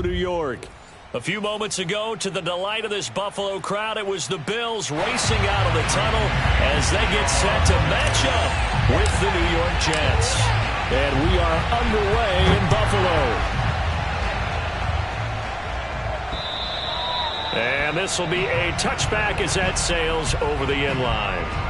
Buffalo, New York. A few moments ago, to the delight of this Buffalo crowd, it was the Bills racing out of the tunnel as they get set to match up with the New York Jets. And we are underway in Buffalo. And this will be a touchback as that sails over the end line.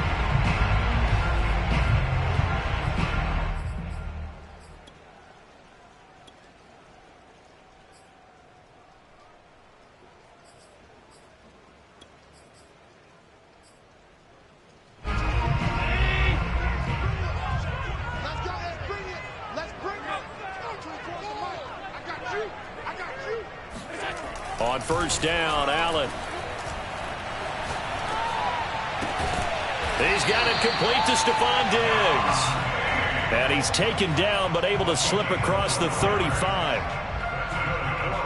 On first down, Allen. He's got it complete to Stephon Diggs. And he's taken down but able to slip across the 35.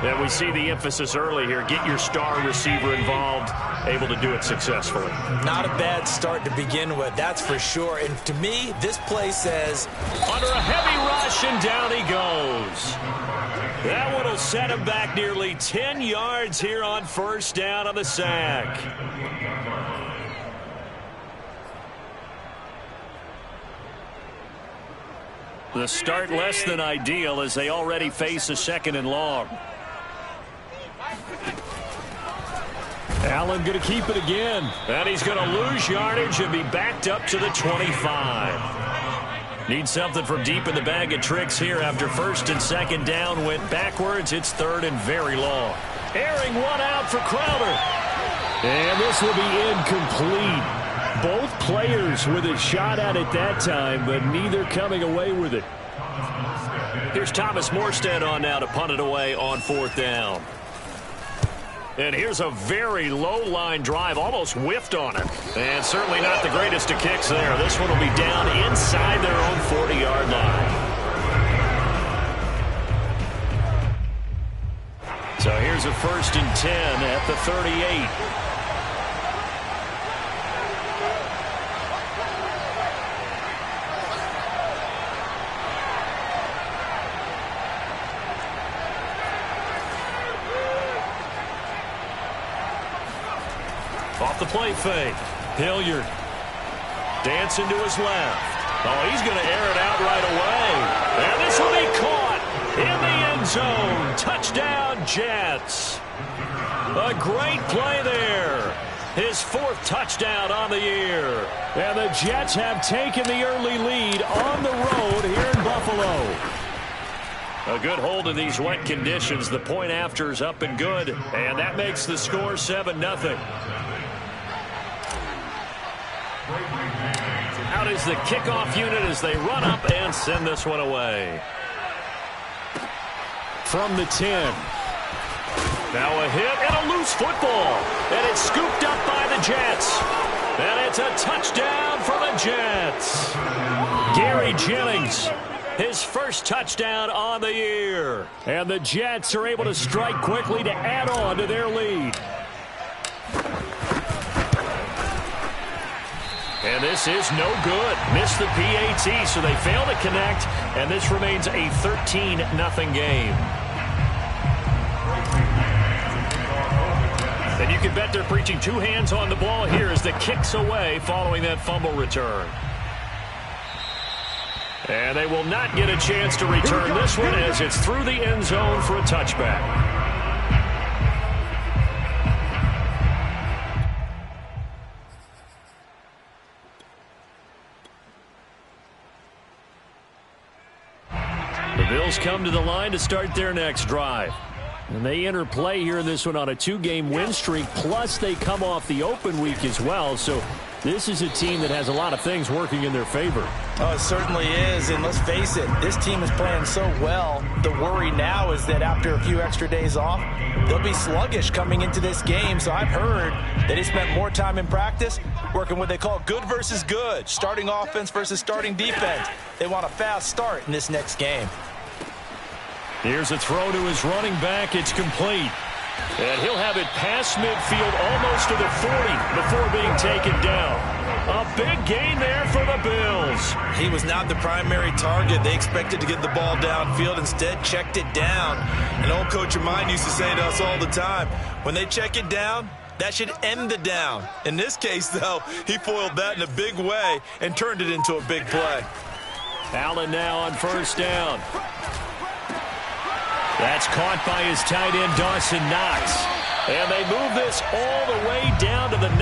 And we see the emphasis early here. Get your star receiver involved, able to do it successfully. Not a bad start to begin with, that's for sure. And to me, this play says, under a heavy rush, and down he goes. That one will set him back nearly 10 yards here on first down on the sack. The start less than ideal as they already face a second and long. Allen going to keep it again. And he's going to lose yardage and be backed up to the 25. Need something from deep in the bag of tricks here after first and second down went backwards. It's third and very long. Airing one out for Crowder. And this will be incomplete. Both players with a shot at it that time, but neither coming away with it. Here's Thomas Morstead on now to punt it away on fourth down. And here's a very low-line drive, almost whiffed on it. And certainly not the greatest of kicks there. This one will be down inside their own 40-yard line. So here's a first and 10 at the 38. Off the play fake. Hilliard. Dancing to his left. Oh, he's going to air it out right away. And this will be caught in the end zone. Touchdown, Jets. A great play there. His fourth touchdown on the year. And the Jets have taken the early lead on the road here in Buffalo. A good hold in these wet conditions. The point after is up and good. And that makes the score 7-0. Out is the kickoff unit as they run up and send this one away. From the 10. Now a hit and a loose football. And it's scooped up by the Jets. And it's a touchdown for the Jets. Gary Jennings, his first touchdown on the year. And the Jets are able to strike quickly to add on to their lead. And this is no good. Missed the PAT, so they fail to connect, and this remains a 13-0 game. And you can bet they're preaching two hands on the ball here as the kick's away following that fumble return. And they will not get a chance to return this one as it's through the end zone for a touchback. Bills come to the line to start their next drive. And they enter play here in this one on a 2-game win streak, plus they come off the open week as well. So this is a team that has a lot of things working in their favor. Oh, it certainly is. And let's face it, this team is playing so well. The worry now is that after a few extra days off, they'll be sluggish coming into this game. So I've heard that he spent more time in practice working what they call good versus good, starting offense versus starting defense. They want a fast start in this next game. Here's a throw to his running back. It's complete. And he'll have it past midfield almost to the 40 before being taken down. A big gain there for the Bills. He was not the primary target. They expected to get the ball downfield. Instead, checked it down. An old coach of mine used to say to us all the time, when they check it down, that should end the down. In this case, though, he foiled that in a big way and turned it into a big play. Allen now on first down. That's caught by his tight end, Dawson Knox. And they move this all the way down to the 9.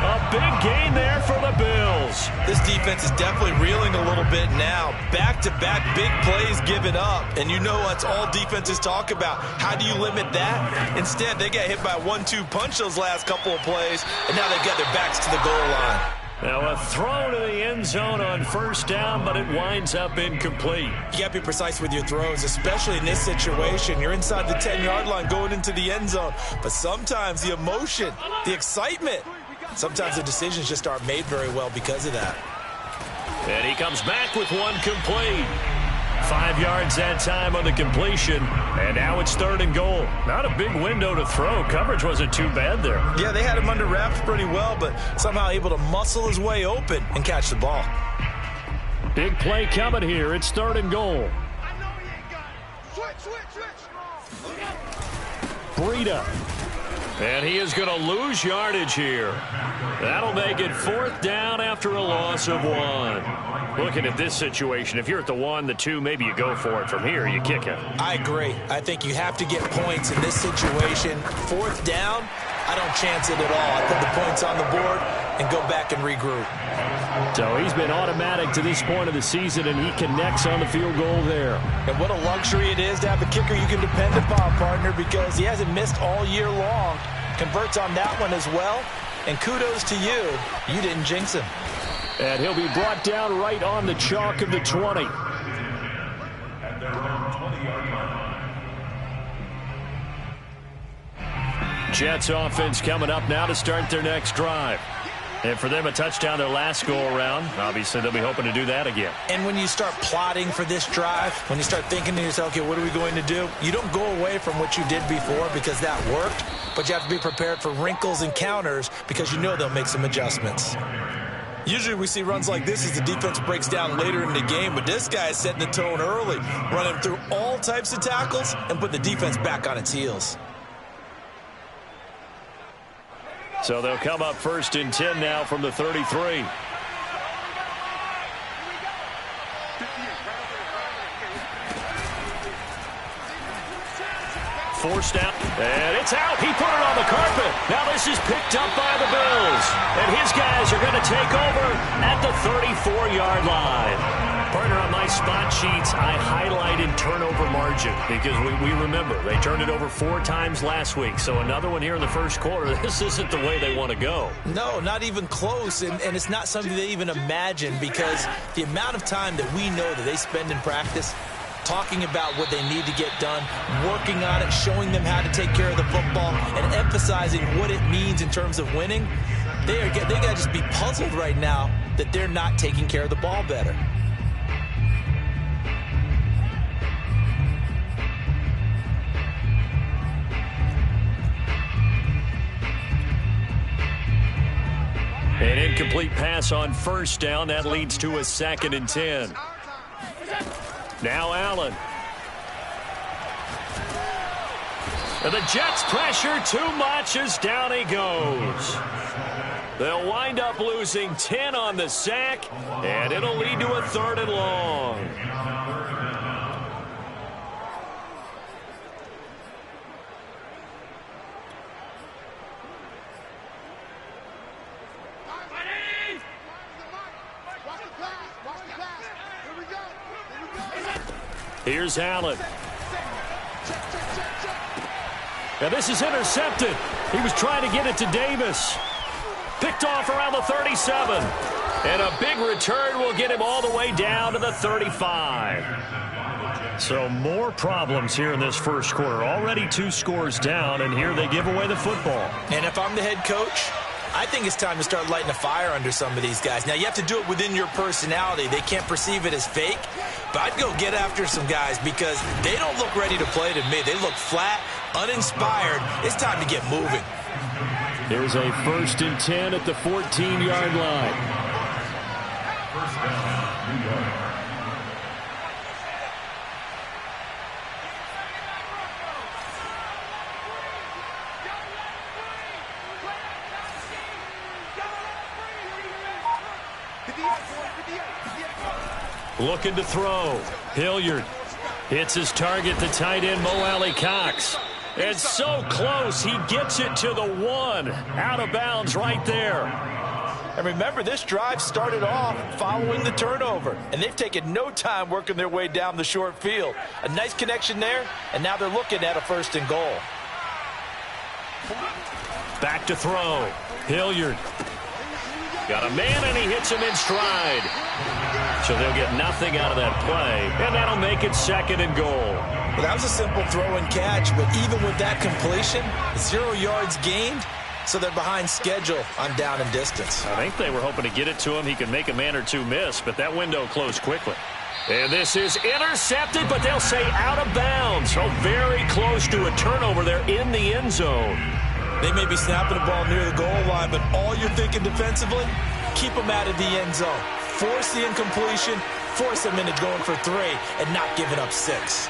A big gain there for the Bills. This defense is definitely reeling a little bit now. Back-to-back big plays given up. And you know that's all defenses talk about. How do you limit that? Instead, they got hit by a 1-2 punch those last couple of plays, and now they've got their backs to the goal line. Now a throw to the end zone on first down, but it winds up incomplete. You got to be precise with your throws, especially in this situation. You're inside the 10-yard line going into the end zone. But sometimes the emotion, the excitement, sometimes the decisions just aren't made very well because of that. And he comes back with one complete. 5 yards that time on the completion. And now it's 3rd and goal. Not a big window to throw. Coverage wasn't too bad there. Yeah, they had him under wraps pretty well, but somehow able to muscle his way open and catch the ball. Big play coming here. It's 3rd and goal. Breida. And he is going to lose yardage here. That'll make it 4th down after a loss of 1. Looking at this situation, if you're at the 1, the 2, maybe you go for it. From here, you kick it. I agree. I think you have to get points in this situation. 4th down, I don't chance it at all. I put the points on the board and go back and regroup. So he's been automatic to this point of the season, and he connects on the field goal there. And what a luxury it is to have a kicker you can depend upon, partner, because he hasn't missed all year long. Converts on that one as well. And kudos to you. You didn't jinx him. And he'll be brought down right on the chalk of the 20. Jets offense coming up now to start their next drive. And for them, a touchdown their last go-around. Obviously, they'll be hoping to do that again. And when you start plotting for this drive, when you start thinking to yourself, okay, what are we going to do? You don't go away from what you did before because that worked, but you have to be prepared for wrinkles and counters because you know they'll make some adjustments. Usually we see runs like this as the defense breaks down later in the game, but this guy is setting the tone early, running through all types of tackles and put the defense back on its heels. So they'll come up 1st and 10 now from the 33. Forced out, and it's out. He put it on the carpet. Now this is picked up by the Bills. And his guys are going to take over at the 34-yard line. Partner, on my spot sheets, I highlighted turnover margin because we remember they turned it over 4 times last week. So another one here in the first quarter. This isn't the way they want to go. No, not even close. And it's not something they even imagine because the amount of time that we know that they spend in practice talking about what they need to get done, working on it, showing them how to take care of the football, and emphasizing what it means in terms of winning, they got to just be puzzled right now that they're not taking care of the ball better. An incomplete pass on first down. That leads to a 2nd and 10. Now Allen. And the Jets pressure too much as down he goes. They'll wind up losing 10 on the sack, and it'll lead to a 3rd and long. Here's Allen. Now this is intercepted. He was trying to get it to Davis. Picked off around the 37. And a big return will get him all the way down to the 35. So more problems here in this first quarter. Already 2 scores down, and here they give away the football. And if I'm the head coach, I think it's time to start lighting a fire under some of these guys. Now, you have to do it within your personality. They can't perceive it as fake. But I'd go get after some guys because they don't look ready to play to me. They look flat, uninspired. It's time to get moving. Here's a 1st and 10 at the 14-yard line. First down, New York. Looking to throw. Hilliard hits his target, the tight end, Mo Alley Cox. It's so close, he gets it to the 1. Out of bounds right there. And remember, this drive started off following the turnover, and they've taken no time working their way down the short field. A nice connection there, and now they're looking at a 1st and goal. Back to throw. Hilliard. Got a man, and he hits him in stride. So they'll get nothing out of that play, and that'll make it 2nd and goal. Well, that was a simple throw and catch, but even with that completion, 0 yards gained, so they're behind schedule on down and distance. I think they were hoping to get it to him. He could make a man or two miss, but that window closed quickly. And this is intercepted, but they'll say out of bounds. So very close to a turnover there in the end zone. They may be snapping the ball near the goal line, but all you're thinking defensively, keep them out of the end zone. Force the incompletion, force them into going for 3, and not giving up 6.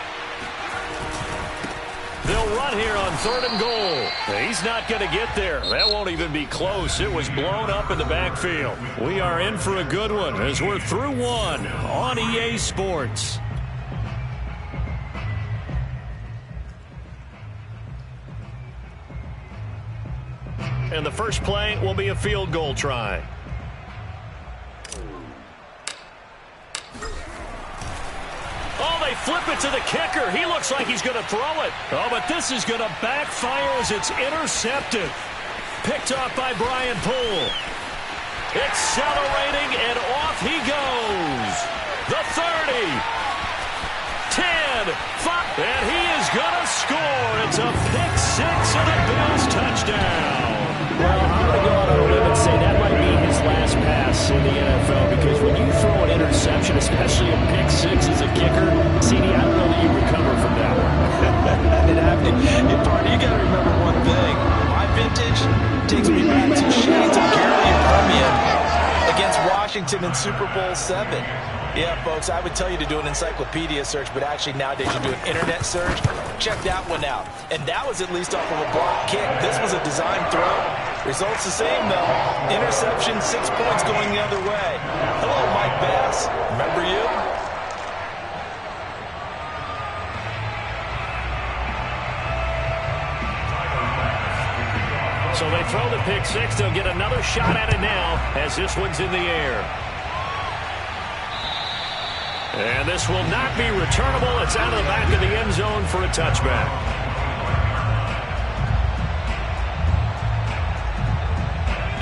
They'll run here on 3rd and goal. He's not going to get there. That won't even be close. It was blown up in the backfield. We are in for a good one as we're through 1 on EA Sports. And the first play will be a field goal try. Oh, they flip it to the kicker. He looks like he's going to throw it. Oh, but this is going to backfire as it's intercepted. Picked off by Brian Poole. Accelerating, and off he goes. The 30. 10. 5. And he is going to score. It's a pick 6 and a Bills touchdown. Well, I'm going to go out on a limb and say that might be his last pass in the NFL, because when you throw an interception, especially a pick 6 as a kicker, CD, I don't know that you recover from that one. You got to remember one thing. My vintage takes me back to shades of Gary and Permian against Washington in Super Bowl 7. Yeah, folks, I would tell you to do an encyclopedia search, but actually nowadays you do an internet search. Check that one out. And that was at least off of a block kick. This was a design throw. Results the same, though. Interception, 6 points going the other way. Hello, Mike Bass. Remember you? So they throw the pick 6. They'll get another shot at it now as this one's in the air. And this will not be returnable. It's out of the back of the end zone for a touchback.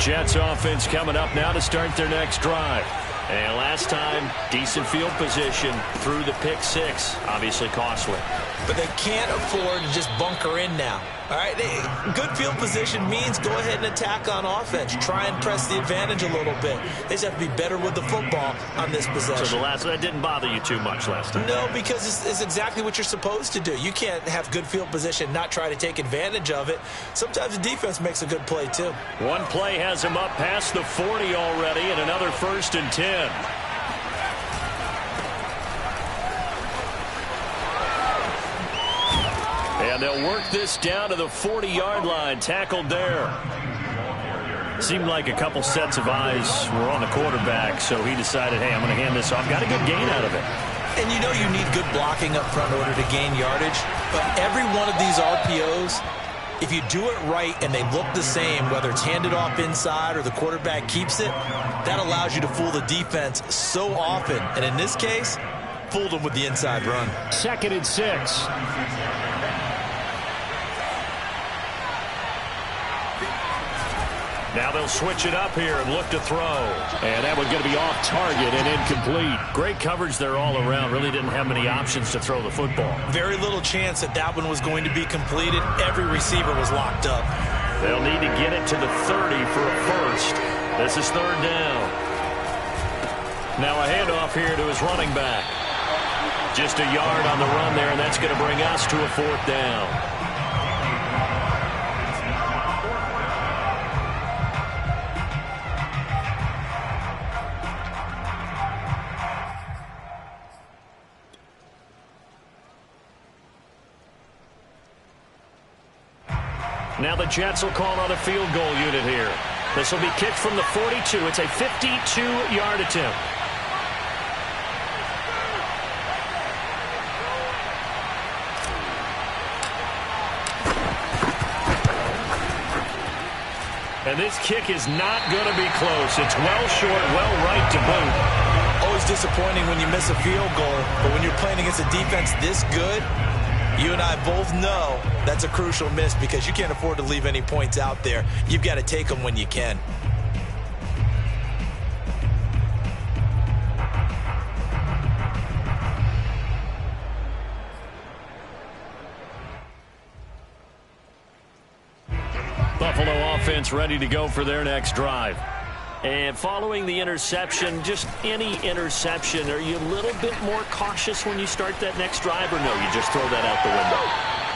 Jets offense coming up now to start their next drive. And last time, decent field position through the pick 6. Obviously costly. But they can't afford to just bunker in now. All right, good field position means go ahead and attack on offense. Try and press the advantage a little bit. They just have to be better with the football on this possession. So that didn't bother you too much last time? No, because it's exactly what you're supposed to do. You can't have good field position, not try to take advantage of it. Sometimes the defense makes a good play, too. One play has him up past the 40 already, and another 1st and 10. And they'll work this down to the 40-yard line. Tackled there. Seemed like a couple sets of eyes were on the quarterback, so he decided, hey, I'm going to hand this off. Got a good gain out of it. And you know you need good blocking up front in order to gain yardage. But every one of these RPOs, if you do it right and they look the same, whether it's handed off inside or the quarterback keeps it, that allows you to fool the defense so often. And in this case, fooled them with the inside run. 2nd and 6. Now they'll switch it up here and look to throw. And that one's going to be off target and incomplete. Great coverage there all around. Really didn't have many options to throw the football. Very little chance that that one was going to be completed. Every receiver was locked up. They'll need to get it to the 30 for a first. This is 3rd down. Now a handoff here to his running back. Just a yard on the run there, and that's going to bring us to a 4th down. Now the Jets will call on a field goal unit here. This will be kicked from the 42. It's a 52-yard attempt. And this kick is not going to be close. It's well short, well right to boot. Always disappointing when you miss a field goal, but when you're playing against a defense this good, you and I both know that's a crucial miss because you can't afford to leave any points out there. You've got to take them when you can. Buffalo offense ready to go for their next drive. And following the interception, just any interception, are you a little bit more cautious when you start that next drive, or no, you just throw that out the window?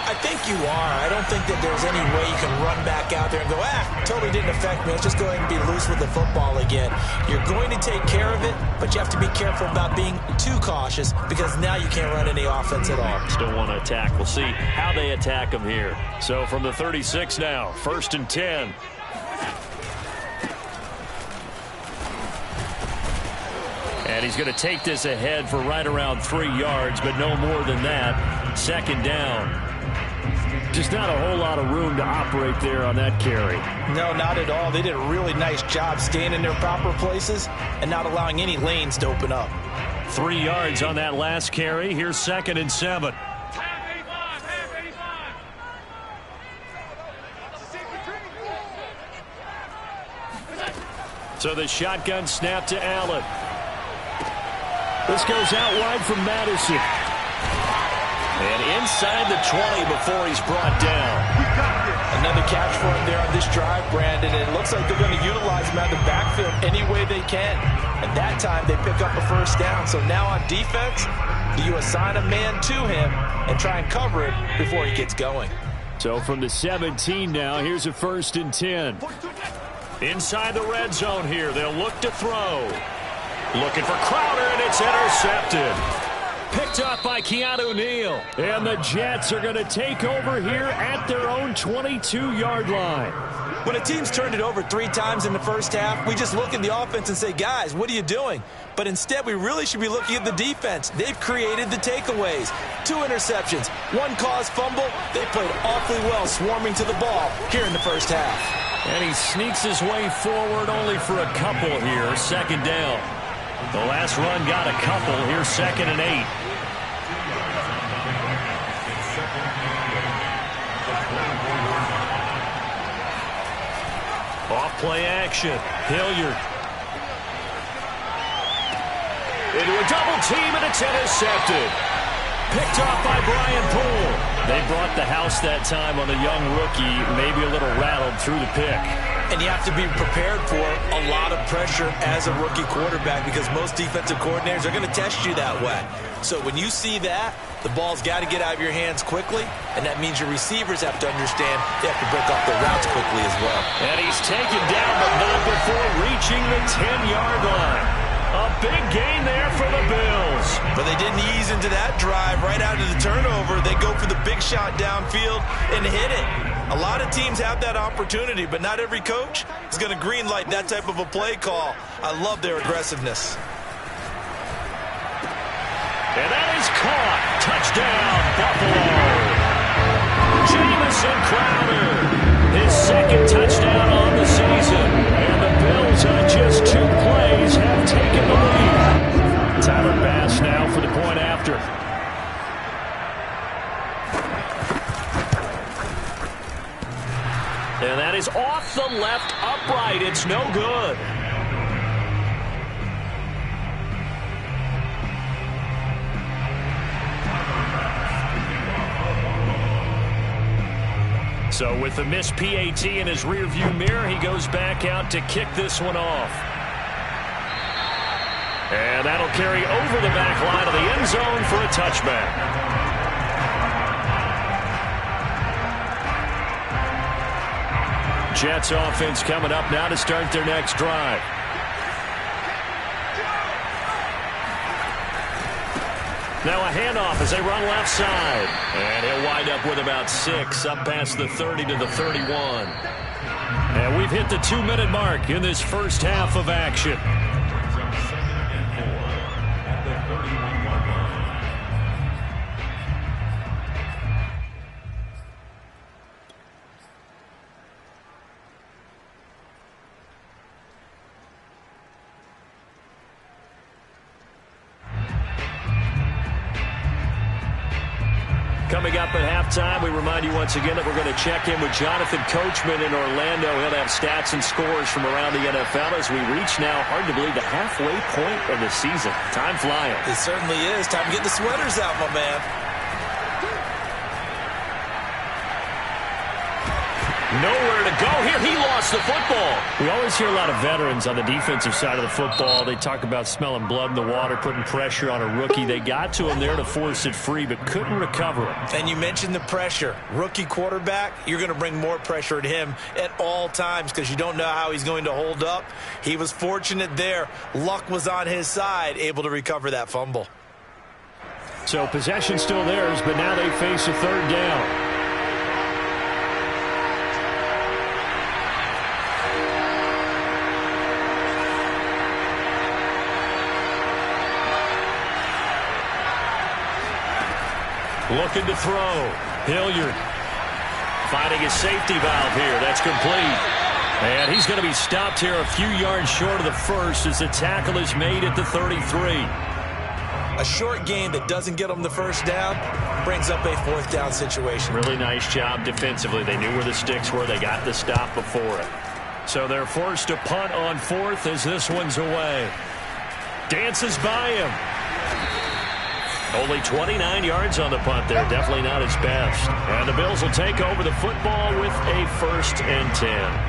I think you are. I don't think that there's any way you can run back out there and go, totally didn't affect me. Let's just go ahead and be loose with the football again. You're going to take care of it, but you have to be careful about being too cautious because now you can't run any offense at all. Still want to attack. We'll see how they attack them here. So from the 36 now, 1st and 10. And he's going to take this ahead for right around 3 yards, but no more than that. 2nd down. Just not a whole lot of room to operate there on that carry. No, not at all. They did a really nice job staying in their proper places and not allowing any lanes to open up. 3 yards on that last carry. Here's 2nd and 7. So the shotgun snap to Allen. This goes out wide from Madison. And inside the 20 before he's brought down. Another catch for him there on this drive, Brandon. And it looks like they're going to utilize him out of the backfield any way they can. And that time they pick up a 1st down. So now on defense, do you assign a man to him and try and cover it before he gets going? So from the 17 now, here's a 1st and 10. Inside the red zone here, they'll look to throw. Looking for Crowder, and it's intercepted. Picked up by Keanu Neal. And the Jets are going to take over here at their own 22-yard line. When a team's turned it over 3 times in the first half, we just look at the offense and say, guys, what are you doing? But instead, we really should be looking at the defense. They've created the takeaways. 2 interceptions, 1 caused fumble. They played awfully well swarming to the ball here in the first half. And he sneaks his way forward only for a couple here. 2nd down. The last run got a couple. Here's 2nd and 8. Off play action. Hilliard. Into a double team, and it's intercepted. Picked off by Brian Poole. They brought the house that time on a young rookie, maybe a little rattled through the pick. And you have to be prepared for a lot of pressure as a rookie quarterback because most defensive coordinators are going to test you that way. So when you see that, the ball's got to get out of your hands quickly, and that means your receivers have to understand they have to break off the routes quickly as well. And he's taken down, but not before reaching the 10-yard line. A big gain there for the Bills. But they didn't ease into that drive right out of the turnover. They go for the big shot downfield and hit it. A lot of teams have that opportunity, but not every coach is going to green light that type of a play call. I love their aggressiveness. And that is caught. Touchdown, Buffalo. Jamison Crowder, his 2nd touchdown on the season. And the Bills on just 2 plays have taken the lead. Tyler Bass now for the point after. And that is off the left upright. It's no good. So with the missed PAT in his rearview mirror, he goes back out to kick this one off. And that'll carry over the back line of the end zone for a touchback. Jets offense coming up now to start their next drive. Now a handoff as they run left side. And he'll wind up with about 6, up past the 30 to the 31. And we've hit the 2-minute mark in this first half of action. Coming up at halftime, we remind you once again that we're going to check in with Jonathan Coachman in Orlando. He'll have stats and scores from around the NFL as we reach now, hard to believe, the halfway point of the season. Time flying. It certainly is. Time to get the sweaters out, my man. Nowhere to go here. He lost the football. We always hear a lot of veterans on the defensive side of the football. They talk about smelling blood in the water, putting pressure on a rookie. They got to him there to force it free, but couldn't recover it. And you mentioned the pressure. Rookie quarterback, you're going to bring more pressure at him at all times because you don't know how he's going to hold up. He was fortunate there. Luck was on his side, able to recover that fumble. So possession still theirs, but now they face a third down. Looking to throw. Hilliard finding his safety valve here. That's complete. And he's going to be stopped here a few yards short of the first as the tackle is made at the 33. A short gain that doesn't get them the first down brings up a fourth down situation. Really nice job defensively. They knew where the sticks were. They got the stop before it. So they're forced to punt on fourth as this one's away. Dances by him. Only 29 yards on the punt there. Definitely not his best. And the Bills will take over the football with a 1st and 10.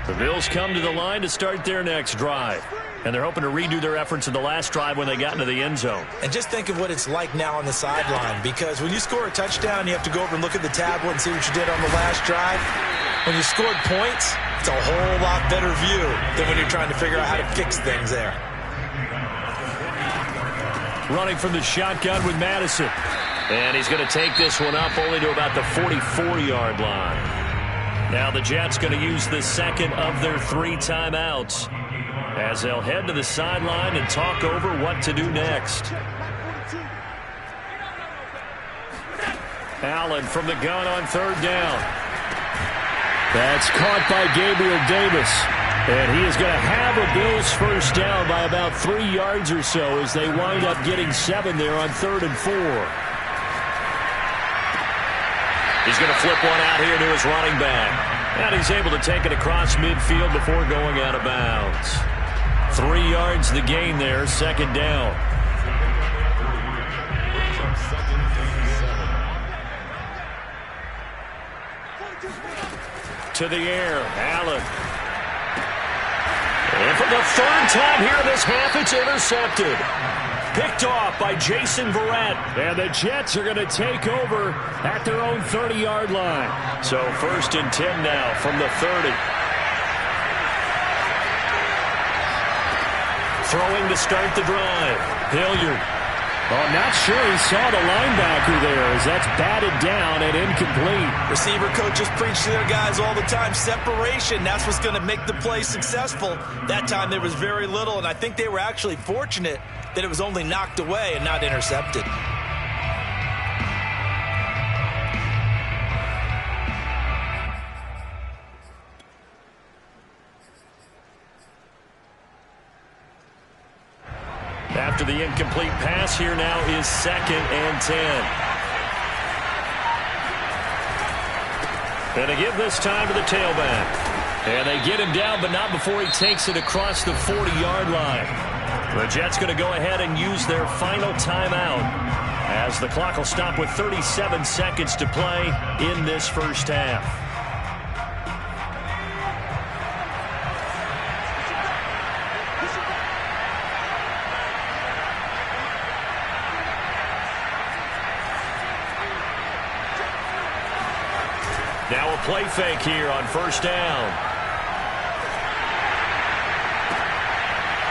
The Bills come to the line to start their next drive. And they're hoping to redo their efforts in the last drive when they got into the end zone. And just think of what it's like now on the sideline, because when you score a touchdown, you have to go over and look at the tablet and see what you did on the last drive. When you scored points, it's a whole lot better view than when you're trying to figure out how to fix things there. Running from the shotgun with Madison. And he's going to take this one up only to about the 44-yard line. Now the Jets going to use the second of their 3 timeouts as they'll head to the sideline and talk over what to do next. Allen from the gun on 3rd down. That's caught by Gabriel Davis. And he is going to have a Bills first down by about 3 yards or so as they wind up getting 7 there on 3rd and 4. He's going to flip one out here to his running back. And he's able to take it across midfield before going out of bounds. 3 yards the gain there, 2nd down. To the air, Allen. And for the 3rd time here this half, it's intercepted. Picked off by Jason Verrett. And the Jets are going to take over at their own 30-yard line. So 1st and 10 now from the 30. Throwing to start the drive. Hilliard. Oh, not sure he saw the linebacker there as that's batted down and incomplete. Receiver coaches preach to their guys all the time. Separation, that's what's going to make the play successful. That time there was very little, and I think they were actually fortunate that it was only knocked away and not intercepted. After the incomplete pass, here now is 2nd and 10. And they give this time to the tailback. And they get him down, but not before he takes it across the 40-yard line. The Jets going to go ahead and use their final timeout as the clock will stop with 37 seconds to play in this first half. Now a play fake here on first down.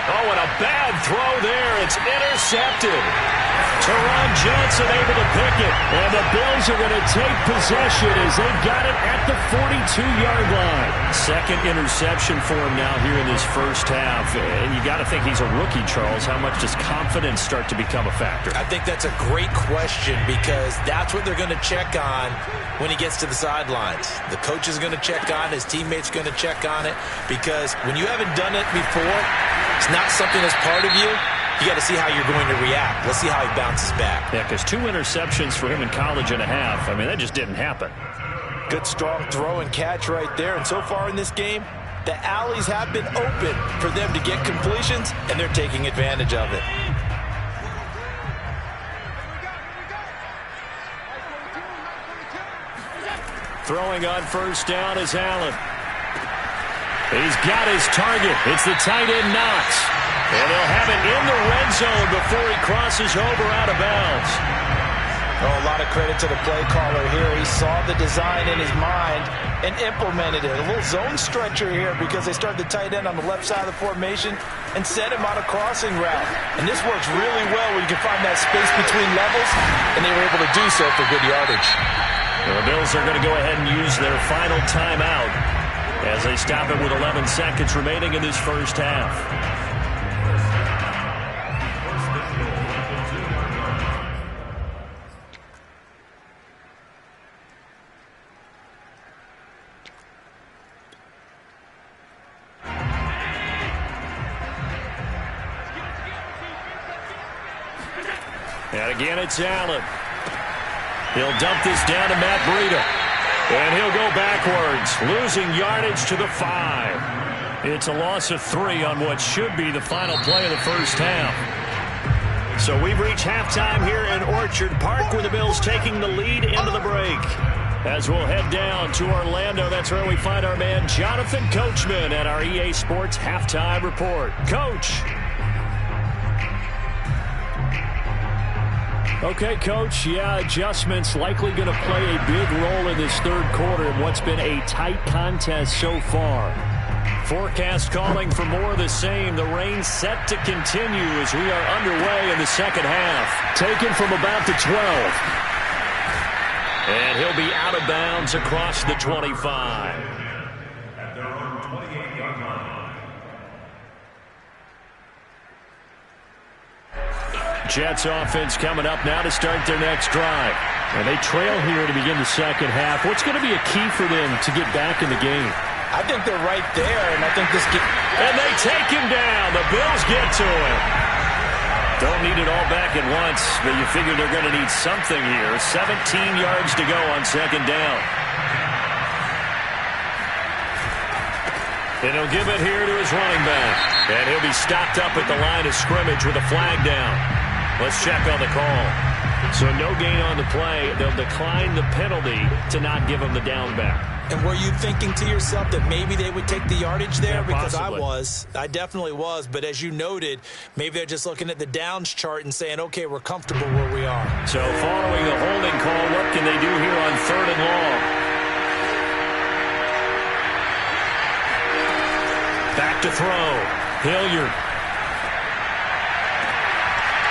Oh, and a bad throw there. It's intercepted. Teron Johnson able to pick it. And the Bills are going to take possession as they've got it at the 42-yard line. Second interception for him now here in this first half. And you got to think he's a rookie, Charles. How much does confidence start to become a factor? I think that's a great question because that's what they're going to check on when he gets to the sidelines. The coach is going to check on, his teammates going to check on it, because when you haven't done it before, it's not something that's part of you. You got to see how you're going to react. Let's see how he bounces back. Yeah, because 2 interceptions for him in college and a half. I mean, that just didn't happen. Good, strong throw and catch right there. And so far in this game, the alleys have been open for them to get completions, and they're taking advantage of it. Throwing on first down is Allen. He's got his target. It's the tight end Knox. And they'll have it in the red zone before he crosses over out of bounds. Oh, a lot of credit to the play caller here. He saw the design in his mind and implemented it. A little zone stretcher here because they start the tight end on the left side of the formation and set him on a crossing route. And this works really well when you can find that space between levels, and they were able to do so for good yardage. The Bills are going to go ahead and use their final timeout as they stop it with 11 seconds remaining in this first half. And again, it's Allen. He'll dump this down to Matt Breida. And he'll go backwards, losing yardage to the 5. It's a loss of 3 on what should be the final play of the first half. So we've reached halftime here in Orchard Park, where the Bills taking the lead into the break. As we'll head down to Orlando, that's where we find our man Jonathan Coachman at our EA Sports Halftime Report. Coach. Okay, Coach, adjustments likely going to play a big role in this third quarter in what's been a tight contest so far. Forecast calling for more of the same. The rain set to continue as we are underway in the second half. Taken from about the 12. And he'll be out of bounds across the 25. At their own 28-yard line. Jets offense coming up now to start their next drive. And they trail here to begin the second half. What's going to be a key for them to get back in the game? I think they're right there, and I think this game... And they take him down. The Bills get to him. Don't need it all back at once, but you figure they're going to need something here. 17 yards to go on second down. And he'll give it here to his running back. And he'll be stopped up at the line of scrimmage with a flag down. Let's check on the call. So no gain on the play. They'll decline the penalty to not give him the down back. And were you thinking to yourself that maybe they would take the yardage there? Yeah, because possibly. I definitely was. But as you noted, maybe they're just looking at the downs chart and saying, okay, we're comfortable where we are. So following the holding call, what can they do here on 3rd and long? Back to throw. Hilliard.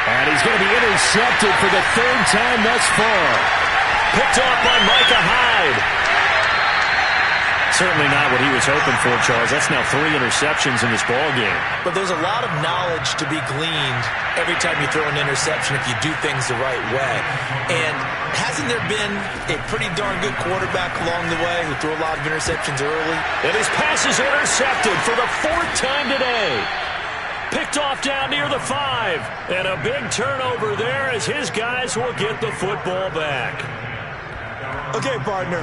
And he's going to be intercepted for the 3rd time thus far. Picked off by Micah Hyde. Certainly not what he was hoping for, Charles. That's now 3 interceptions in this ballgame. But there's a lot of knowledge to be gleaned every time you throw an interception if you do things the right way. And hasn't there been a pretty darn good quarterback along the way who threw a lot of interceptions early? And his pass is intercepted for the 4th time today. Picked off down near the 5. And a big turnover there as his guys will get the football back. Okay, partner.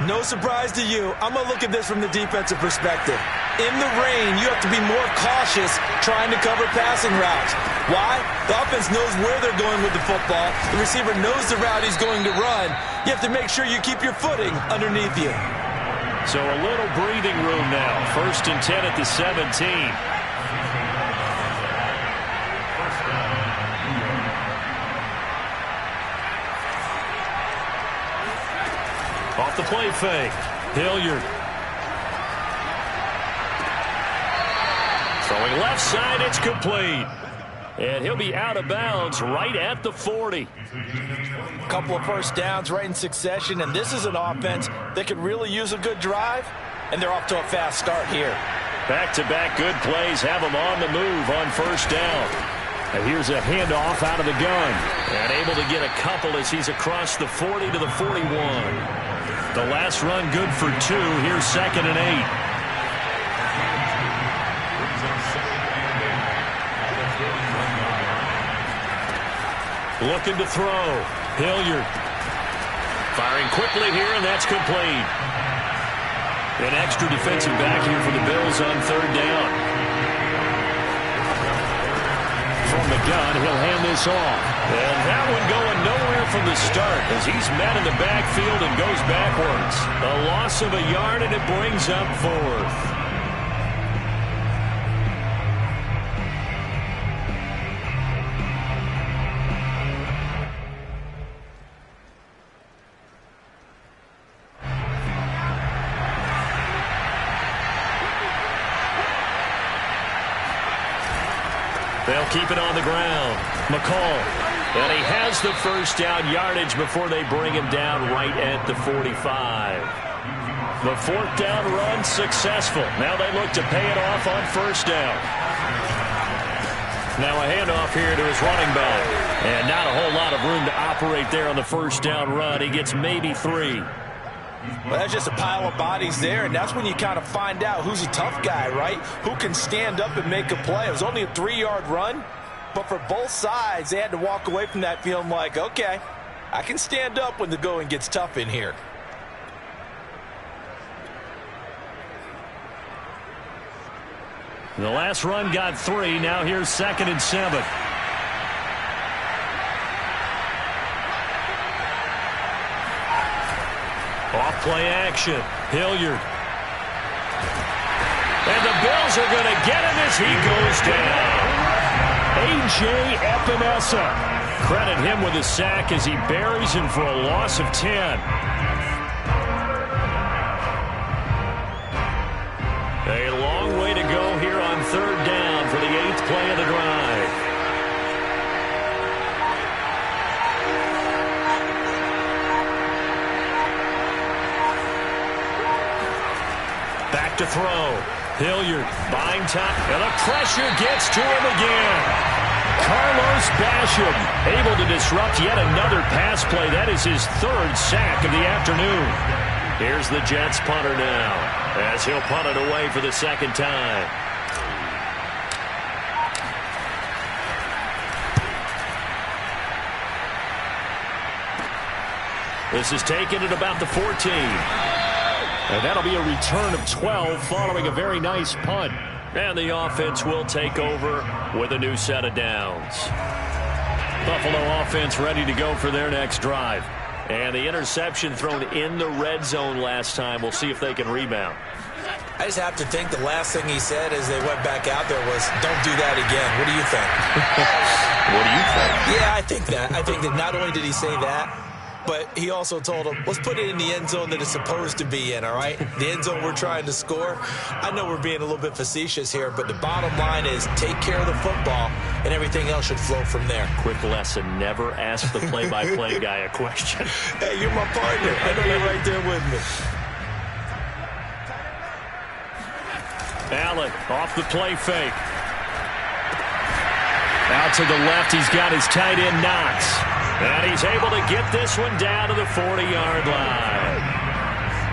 No surprise to you. I'm going to look at this from the defensive perspective. In the rain, you have to be more cautious trying to cover passing routes. Why? The offense knows where they're going with the football. The receiver knows the route he's going to run. You have to make sure you keep your footing underneath you. So a little breathing room now. 1st and 10 at the 17. Off the play fake. Hilliard. Throwing left side, it's complete. And he'll be out of bounds right at the 40. A couple of first downs right in succession, and this is an offense that could really use a good drive, and they're off to a fast start here. Back-to-back good plays have him on the move on first down. And here's a handoff out of the gun. And able to get a couple as he's across the 40 to the 41. The last run good for 2. Here's 2nd and 8. Looking to throw. Hilliard. Firing quickly here, and that's complete. An extra defensive back here for the Bills on 3rd down. From the gun, he'll hand this off. And that one going nowhere from the start as he's met in the backfield and goes backwards. A loss of a yard, and it brings up 4th. They'll keep it on the ground. McCall. And he has the first down yardage before they bring him down right at the 45. The 4th down run successful. Now they look to pay it off on first down. Now a handoff here to his running back. And not a whole lot of room to operate there on the first down run. He gets maybe 3. Well, that's just a pile of bodies there, and that's when you kind of find out who's a tough guy, right? Who can stand up and make a play. It was only a 3-yard run, but for both sides, they had to walk away from that feeling like, okay, I can stand up when the going gets tough in here. The last run got 3. Now here's 2nd and 7. Off-play action. Hilliard. And the Bills are going to get him as he goes down. A.J. Epinesa. Credit him with a sack as he buries him for a loss of 10. A long way to go here on 3rd down for the 8th play of the drive. Back to throw. Hilliard buying time. And the pressure gets to him again. Carlos Basham able to disrupt yet another pass play. That is his 3rd sack of the afternoon. Here's the Jets punter now as he'll punt it away for the 2nd time. This is taken at about the 14. And that'll be a return of 12 following a very nice punt. And the offense will take over with a new set of downs. Buffalo offense ready to go for their next drive. And the interception thrown in the red zone last time. We'll see if they can rebound. I just have to think the last thing he said as they went back out there was, don't do that again. What do you think? What do you think? Yeah, I think that. I think that not only did he say that, but he also told him, let's put it in the end zone that it's supposed to be in, all right? The end zone we're trying to score. I know we're being a little bit facetious here, but the bottom line is take care of the football, and everything else should flow from there. Quick lesson, never ask the play-by-play guy a question. Hey, you're my partner. I know you're right there with me. Allen off the play fake. Out to the left, he's got his tight end Knox. And he's able to get this one down to the 40-yard line.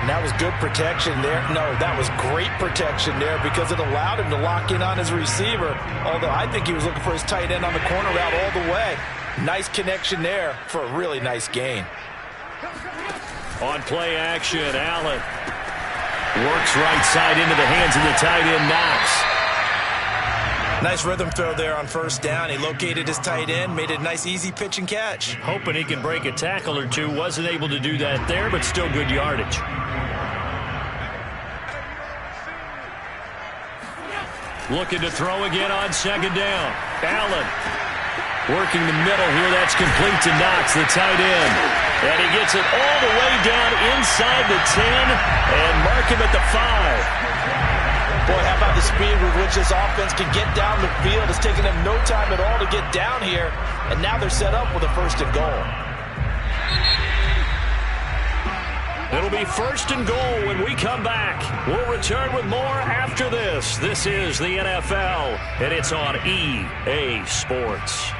And that was good protection there. No, that was great protection there because it allowed him to lock in on his receiver. Although I think he was looking for his tight end on the corner route all the way. Nice connection there for a really nice gain. On play action, Allen works right side into the hands of the tight end Knox. Nice rhythm throw there on first down. He located his tight end, made it a nice easy pitch and catch. Hoping he can break a tackle or two. Wasn't able to do that there, but still good yardage. Looking to throw again on 2nd down. Allen working the middle here. That's complete to Knox, the tight end. And he gets it all the way down inside the 10 and mark him at the 5. Boy, how about the speed with which this offense can get down the field? It's taken them no time at all to get down here, and now they're set up with a 1st and goal. It'll be 1st and goal when we come back. We'll return with more after this. This is the NFL, and it's on EA Sports.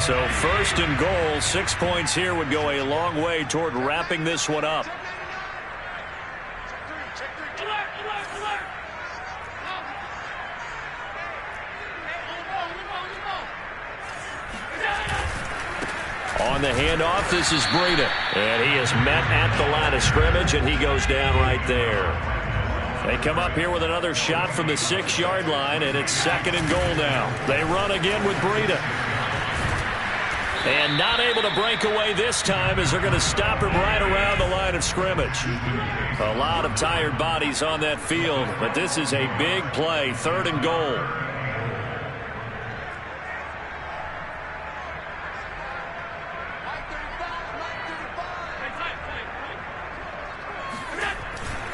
So 1st and goal, 6 points here would go a long way toward wrapping this one up. On the handoff, this is Breida. And he is met at the line of scrimmage, and he goes down right there. They come up here with another shot from the 6-yard line, and it's 2nd and goal now. They run again with Breida. And not able to break away this time as they're going to stop him right around the line of scrimmage. A lot of tired bodies on that field, but this is a big play, 3rd and goal.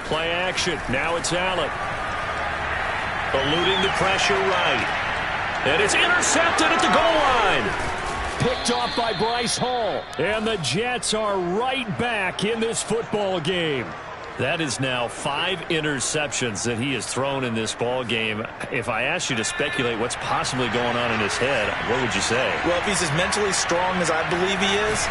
Play action. Now it's Allen. Eluding the pressure right. And it's intercepted at the goal line. Picked off by Bryce Hall. And the Jets are right back in this football game. That is now 5 interceptions that he has thrown in this ball game. If I asked you to speculate what's possibly going on in his head, what would you say? Well, if he's as mentally strong as I believe he is,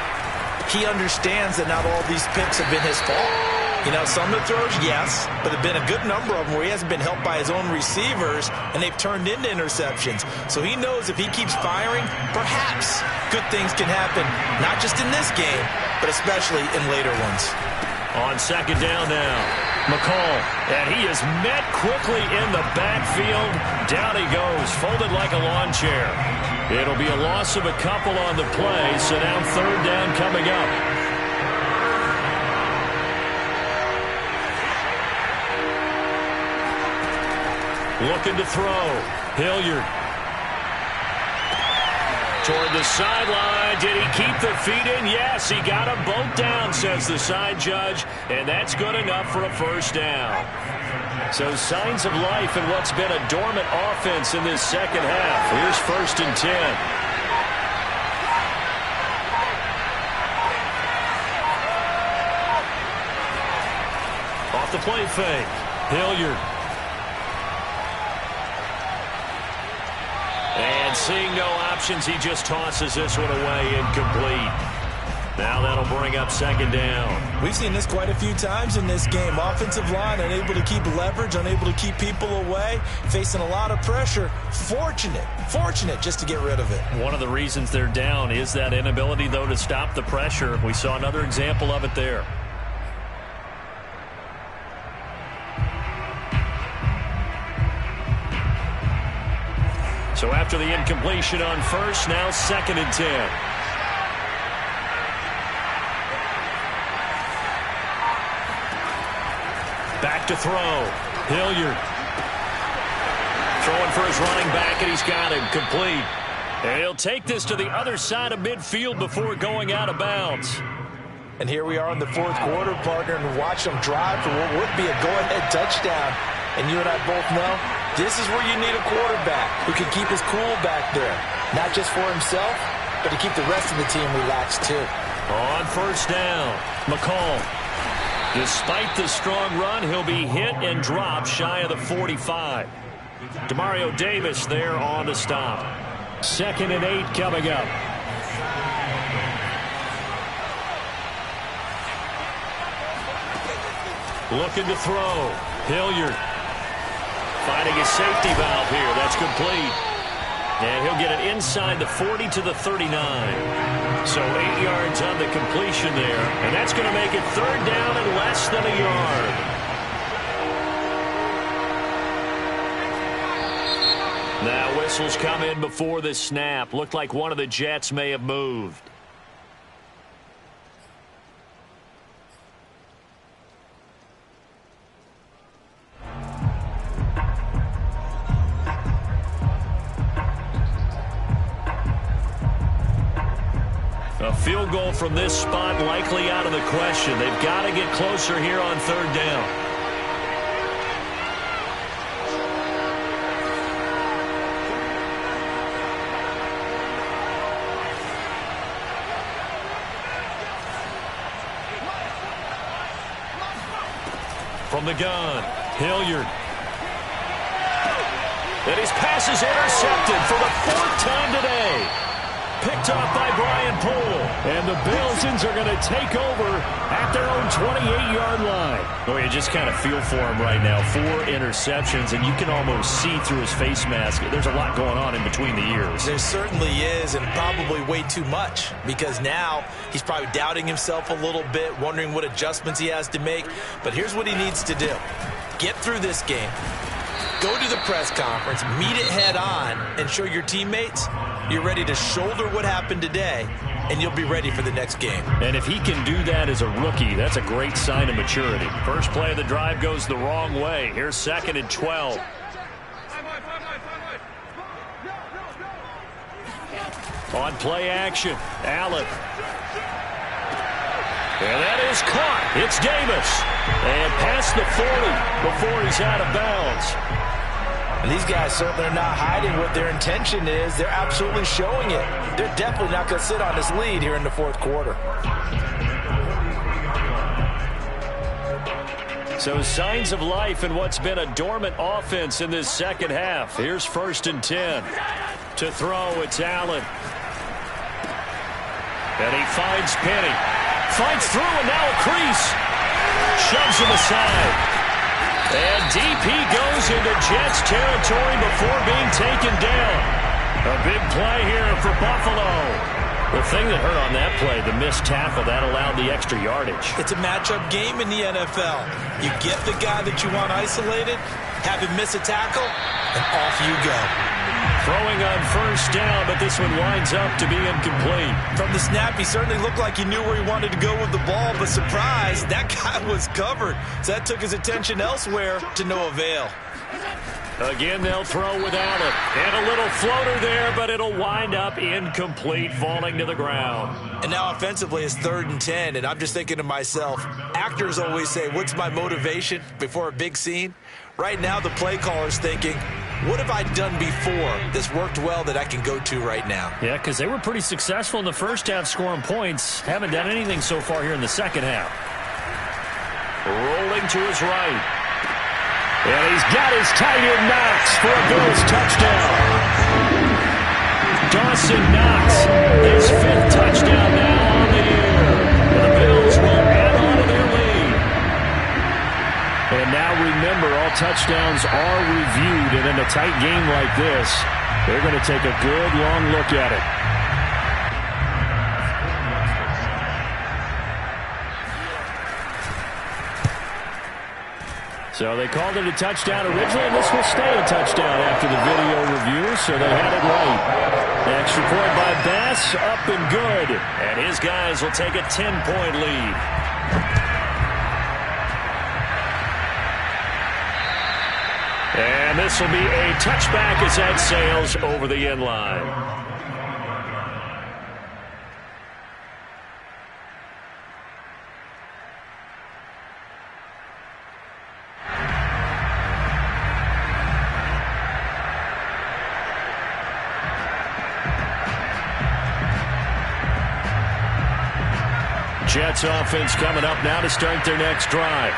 he understands that not all these picks have been his fault. You know, some of the throws, yes, but there have been a good number of them where he hasn't been helped by his own receivers, and they've turned into interceptions. So he knows if he keeps firing, perhaps good things can happen, not just in this game, but especially in later ones. On 2nd down now, McCall, and he is met quickly in the backfield. Down he goes, folded like a lawn chair. It'll be a loss of a couple on the play, so now 3rd down coming up. Looking to throw. Hilliard. Toward the sideline. Did he keep the feet in? Yes, he got them both down, says the side judge. And that's good enough for a 1st down. So signs of life in what's been a dormant offense in this 2nd half. Here's 1st and 10. Off the play fake. Hilliard. And seeing no options, he just tosses this one away, incomplete. Now that'll bring up 2nd down. We've seen this quite a few times in this game. Offensive line unable to keep leverage, unable to keep people away, facing a lot of pressure. Fortunate just to get rid of it. One of the reasons they're down is that inability, though, to stop the pressure. We saw another example of it there. So after the incompletion on 1st, now 2nd and 10. Back to throw. Hilliard. Throwing for his running back, and he's got him complete. And he'll take this to the other side of midfield before going out of bounds. And here we are in the 4th quarter, partner, and watch them drive for what would be a go-ahead touchdown. And you and I both know this is where you need a quarterback who can keep his cool back there. Not just for himself, but to keep the rest of the team relaxed too. On 1st down, McCall. Despite the strong run, he'll be hit and dropped shy of the 45. Demario Davis there on the stop. 2nd and 8 coming up. Looking to throw. Hilliard. Finding a safety valve here. That's complete. And he'll get it inside the 40 to the 39. So 8 yards on the completion there. And that's going to make it 3rd down and less than a yard. Now whistles come in before the snap. Looked like one of the Jets may have moved. field goal from this spot likely out of the question. They've got to get closer here on third down. From the gun, Hilliard. And his pass is intercepted for the 4th time today. Picked off by Brian Poole. And the Bills are going to take over at their own 28-yard line. Oh, you just kind of feel for him right now. 4 interceptions, and you can almost see through his face mask. There's a lot going on in between the ears. There certainly is, and probably way too much, because now he's probably doubting himself a little bit, wondering what adjustments he has to make. But here's what he needs to do. Get through this game. Go to the press conference, meet it head on, and show your teammates you're ready to shoulder what happened today, and you'll be ready for the next game. And if he can do that as a rookie, that's a great sign of maturity. First play of the drive goes the wrong way. Here's 2nd and 12. On play action, Allen. And that is caught. It's Davis. And past the 40 before he's out of bounds. And these guys certainly are not hiding what their intention is. They're absolutely showing it. They're definitely not going to sit on this lead here in the 4th quarter. So signs of life in what's been a dormant offense in this second half. Here's 1st and 10. To throw, it's Allen. And he finds Penny. Finds through, and now a crease. Shoves him aside. And deep he goes into Jets territory before being taken down. A big play here for Buffalo. The thing that hurt on that play, the missed tackle, that allowed the extra yardage. It's a matchup game in the NFL. You get the guy that you want isolated, have him miss a tackle, and off you go. Throwing on 1st down, but this one winds up to be incomplete. From the snap, he certainly looked like he knew where he wanted to go with the ball, but surprise, that guy was covered. So that took his attention elsewhere to no avail. Again, they'll throw with Allen. And a little floater there, but it'll wind up incomplete, falling to the ground. And now offensively, it's 3rd and 10, and I'm just thinking to myself, actors always say, what's my motivation before a big scene? Right now, the play caller's thinking, what have I done before that's worked well that I can go to right now? Yeah, because they were pretty successful in the first half scoring points. Haven't done anything so far here in the second half. Rolling to his right. And he's got his tight end Knox for a Bills touchdown. Dawson Knox, his 5th touchdown now on the year. And the Bills will add on to their lead. And now remember, all touchdowns are reviewed, and in a tight game like this, they're going to take a good long look at it. So they called it a touchdown originally, and this will stay a touchdown after the video review, so they had it right. Extra point by Bass, up and good. And his guys will take a 10-point lead. And this will be a touchback as that sails over the end line. Jets offense coming up now to start their next drive.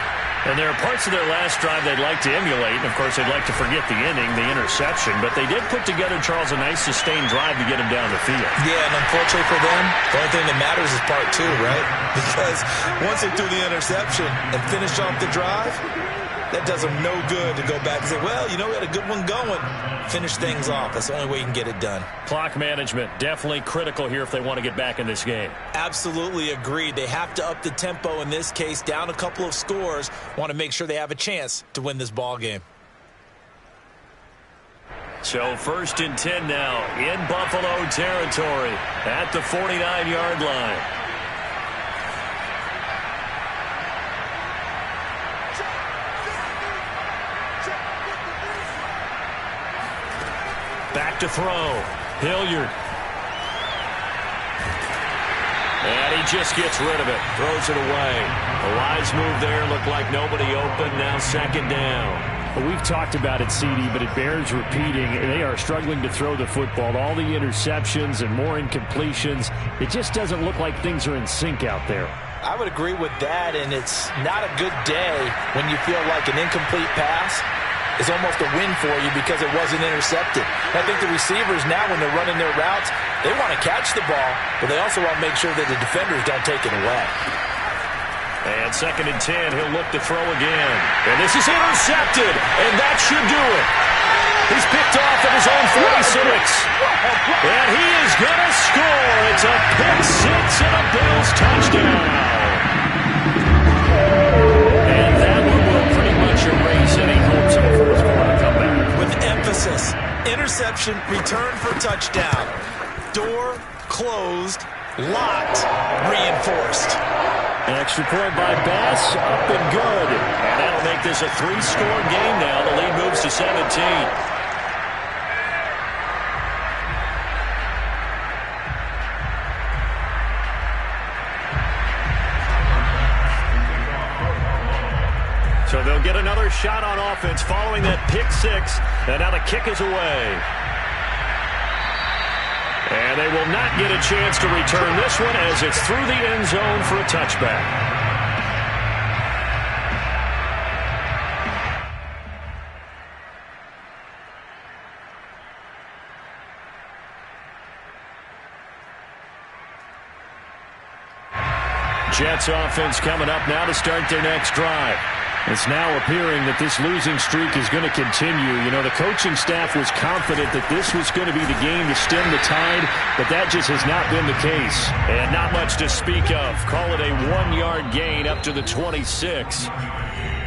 And there are parts of their last drive they'd like to emulate. And, of course, they'd like to forget the inning, the interception. But they did put together, Charles, a nice sustained drive to get him down the field. Yeah, and unfortunately for them, the only thing that matters is part 2, right? Because once they threw the interception and finished off the drive, that does them no good to go back and say, well, you know, we had a good one going. Finish things off. That's the only way you can get it done. Clock management, definitely critical here if they want to get back in this game. Absolutely agreed. They have to up the tempo in this case, down a couple of scores. Want to make sure they have a chance to win this ball game. So 1st and 10 now in Buffalo territory at the 49-yard line. Back to throw. Hilliard. And he just gets rid of it. Throws it away. A wise move there. Looked like nobody open. Now second down. Well, we've talked about it, CD, but it bears repeating. They are struggling to throw the football. All the interceptions and more incompletions. It just doesn't look like things are in sync out there. I would agree with that, and it's not a good day when you feel like an incomplete pass is almost a win for you because it wasn't intercepted. I think the receivers now, when they're running their routes, they want to catch the ball, but they also want to make sure that the defenders don't take it away. And second and 10, he'll look to throw again. And this is intercepted, and that should do it. He's picked off at his own 46. And he is going to score. It's a pick six and a Bills touchdown. And that one will pretty much erase any hopes of a fourth quarter comeback. With emphasis, interception, return for touchdown. Door closed, locked, reinforced. An extra point by Bass, up and good. And that'll make this a three-score game now. The lead moves to 17. So they'll get another shot on offense following that pick six. And now the kick is away. And they will not get a chance to return this one as it's through the end zone for a touchback. Jets offense coming up now to start their next drive. It's now appearing that this losing streak is going to continue. You know, the coaching staff was confident that this was going to be the game to stem the tide, but that just has not been the case. And not much to speak of. Call it a 1-yard gain up to the 26.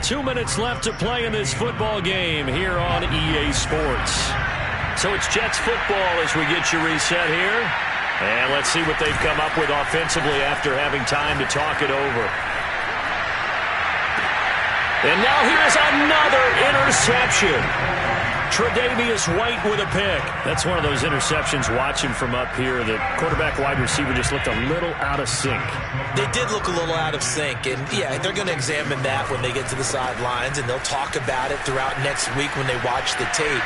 2 minutes left to play in this football game here on EA Sports. So it's Jets football as we get you reset here. And let's see what they've come up with offensively after having time to talk it over. And now here's another interception. Tre'Davious White with a pick. That's one of those interceptions watching from up here. The quarterback wide receiver just looked a little out of sync. They did look a little out of sync. And, yeah, they're going to examine that when they get to the sidelines, and they'll talk about it throughout next week when they watch the tape.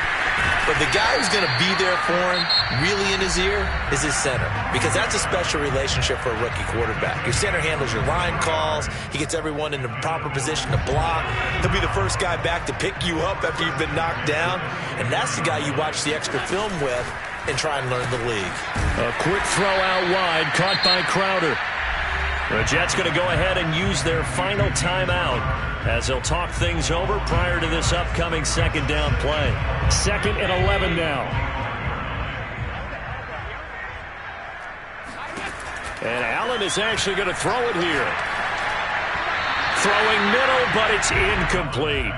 But the guy who's going to be there for him, really in his ear, is his center. Because that's a special relationship for a rookie quarterback. Your center handles your line calls. He gets everyone in the proper position to block. He'll be the first guy back to pick you up after you've been knocked down. And that's the guy you watch the extra film with and try and learn the league. A quick throw out wide, caught by Crowder. The Jets going to go ahead and use their final timeout as they'll talk things over prior to this upcoming second down play. 2nd and 11 now. And Allen is actually going to throw it here. Throwing middle, but it's incomplete.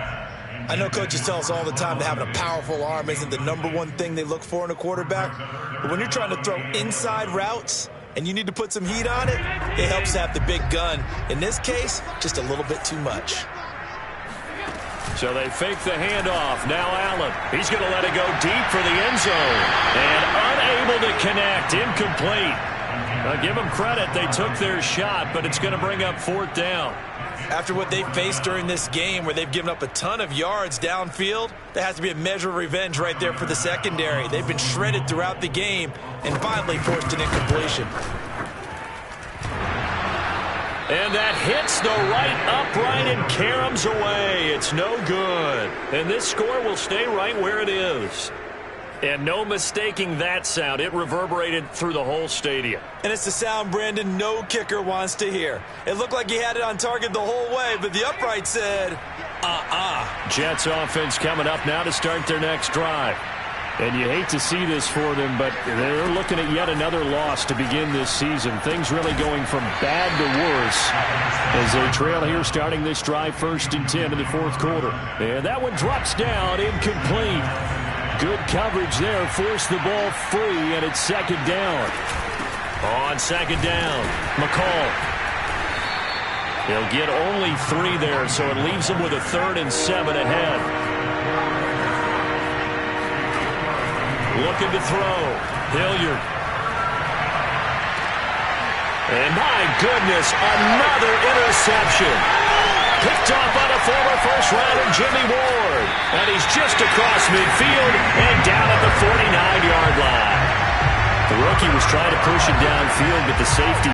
I know coaches tell us all the time that having a powerful arm isn't the #1 thing they look for in a quarterback. But when you're trying to throw inside routes and you need to put some heat on it, it helps to have the big gun. In this case, just a little bit too much. So they fake the handoff. Now Allen. He's going to let it go deep for the end zone. And unable to connect. Incomplete. Give them credit. They took their shot, but it's going to bring up 4th down. After what they've faced during this game where they've given up a ton of yards downfield, there has to be a measure of revenge right there for the secondary. They've been shredded throughout the game and finally forced an incompletion. And that hits the right upright and caroms away. It's no good. And this score will stay right where it is. And no mistaking that sound. It reverberated through the whole stadium. And it's the sound, Brandon, no kicker wants to hear. It looked like he had it on target the whole way, but the upright said, Jets offense coming up now to start their next drive. And you hate to see this for them, but they're looking at yet another loss to begin this season. Things really going from bad to worse as they trail here starting this drive 1st and 10 in the 4th quarter. And that one drops down, incomplete. Good coverage there, forced the ball free, and it's 2nd down. On 2nd down, McCall. He'll get only 3 there, so it leaves him with a 3rd and 7 ahead. Looking to throw. Hilliard. And my goodness, another interception. Picked off by the former first-rounder Jimmy Ward. And he's just across midfield and down at the 49-yard line. The rookie was trying to push him downfield, but the safety